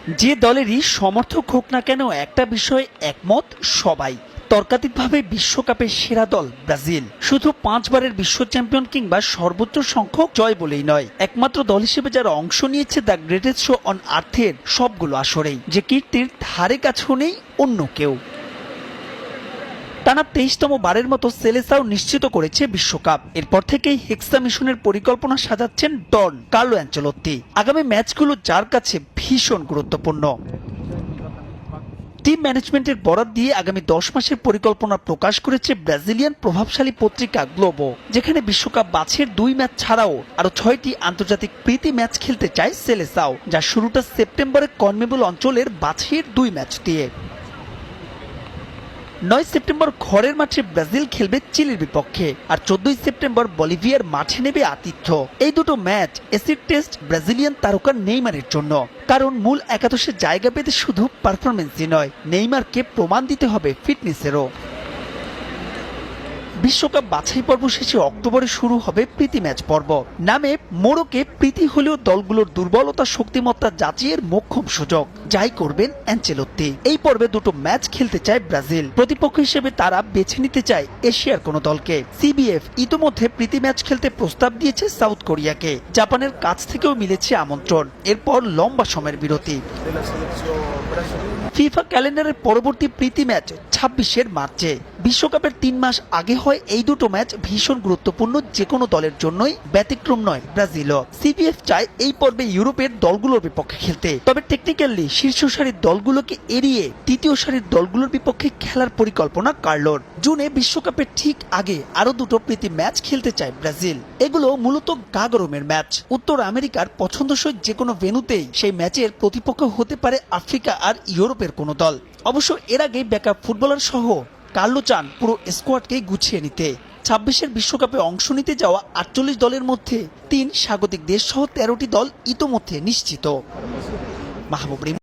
যে দলেরই সমর্থক হোক না কেন একটা বিষয়ে একমত সবাই, তর্কাতীতভাবে বিশ্বকাপের সেরা দল ব্রাজিল। শুধু 5 বারের বিশ্ব চ্যাম্পিয়ন কিংবা সর্বোচ্চ সংখ্যক জয় বলেই নয়, একমাত্র দল হিসেবে যারা অংশ নিয়েছে দ্য গ্রেটেস্ট শো অন আর্থের সবগুলো আসরেই, যে কীর্তির ধারে কাছেও নেই অন্য কেউ। টানা 23তম বারের মতো সেলেসাও নিশ্চিত করেছে বিশ্বকাপ। এরপর থেকেই হেক্সা মিশনের পরিকল্পনা সাজাচ্ছেন ডন কার্লো অ্যাঞ্চেলোত্তি। আগামী ম্যাচগুলো যার কাছে ভীষণ গুরুত্বপূর্ণ। টিম ম্যানেজমেন্টের বরাত দিয়ে আগামী 10 মাসের পরিকল্পনা প্রকাশ করেছে ব্রাজিলিয়ান প্রভাবশালী পত্রিকা গ্লোবো, যেখানে বিশ্বকাপ বাছাইয়ের 2 ম্যাচ ছাড়াও আরো 6টি আন্তর্জাতিক প্রীতি ম্যাচ খেলতে চায় সেলেসাও, যার শুরুটা সেপ্টেম্বরে কনমেবল অঞ্চলের বাছাইয়ের 2 ম্যাচ দিয়ে। 9 সেপ্টেম্বর ঘরের মাঠে ব্রাজিল খেলবে চিলির বিপক্ষে, আর 14 সেপ্টেম্বর বলিভিয়ার মাঠে নেবে আতিথ্য। এই দুটো ম্যাচ এসিড টেস্ট ব্রাজিলিয়ান তারকা নেইমারের জন্য, কারণ মূল একাদশে জায়গা পেতে শুধু পারফরমেন্সই নয়, নেইমারকে প্রমাণ দিতে হবে ফিটনেসেরও। বিশ্বকাপ বাছাই পর্ব শেষে অক্টোবরে শুরু হবে প্রীতি ম্যাচ পর্ব। নামে মোড়কে প্রীতি হলেও দলগুলোর দুর্বলতা শক্তিমত্তা যাচাইয়ের মোক্ষম সুযোগ, যাই করবেন অ্যাঞ্চেলোত্তি। এই পর্বে দুটো ম্যাচ খেলতে চায় ব্রাজিল। প্রতিপক্ষ হিসেবে তারা বেছে নিতে চায় এশিয়ার কোনো দলকে। সিবিএফ ইতোমধ্যে প্রীতি ম্যাচ খেলতে প্রস্তাব দিয়েছে সাউথ কোরিয়াকে। জাপানের কাছ থেকেও মিলেছে আমন্ত্রণ। এরপর লম্বা সময়ের বিরতি। ফিফা ক্যালেন্ডারের পরবর্তী প্রীতি ম্যাচ 26 মার্চে। বিশ্বকাপের 3 মাস আগে হয় এই দুটো ম্যাচ। ভীষণ গুরুত্বপূর্ণ, যে কোনো দলের জন্যই ব্যতিক্রম নয় ব্রাজিলও। সিবিএফ চায় এই পর্বে ইউরোপের দলগুলোর বিপক্ষে খেলতে, তবে টেকনিক্যালি শীর্ষ সারির দলগুলোকে এড়িয়ে তৃতীয় সারির দলগুলোর বিপক্ষে খেলার পরিকল্পনা কার্লোর। জুনে বিশ্বকাপের ঠিক আগে আরো দুটো প্রীতি ম্যাচ খেলতে চায় ব্রাজিল। এগুলো মূলত গা গরমের ম্যাচ। উত্তর আমেরিকার পছন্দসই যে কোনো ভেন্যুতেই সেই ম্যাচের প্রতিপক্ষ হতে পারে আফ্রিকা আর ইউরোপের কোনো দল। অবশ্য এর আগে ব্যাকআপ ফুটবলার সহ কার্লো চান পুরো স্কোয়াডকেই গুছিয়ে নিতে। 26 বিশ্বকাপে অংশ নিতে যাওয়া 48 দলের মধ্যে 3 স্বাগতিক দেশ সহ 13টি দল ইতোমধ্যে নিশ্চিত। মাহবুব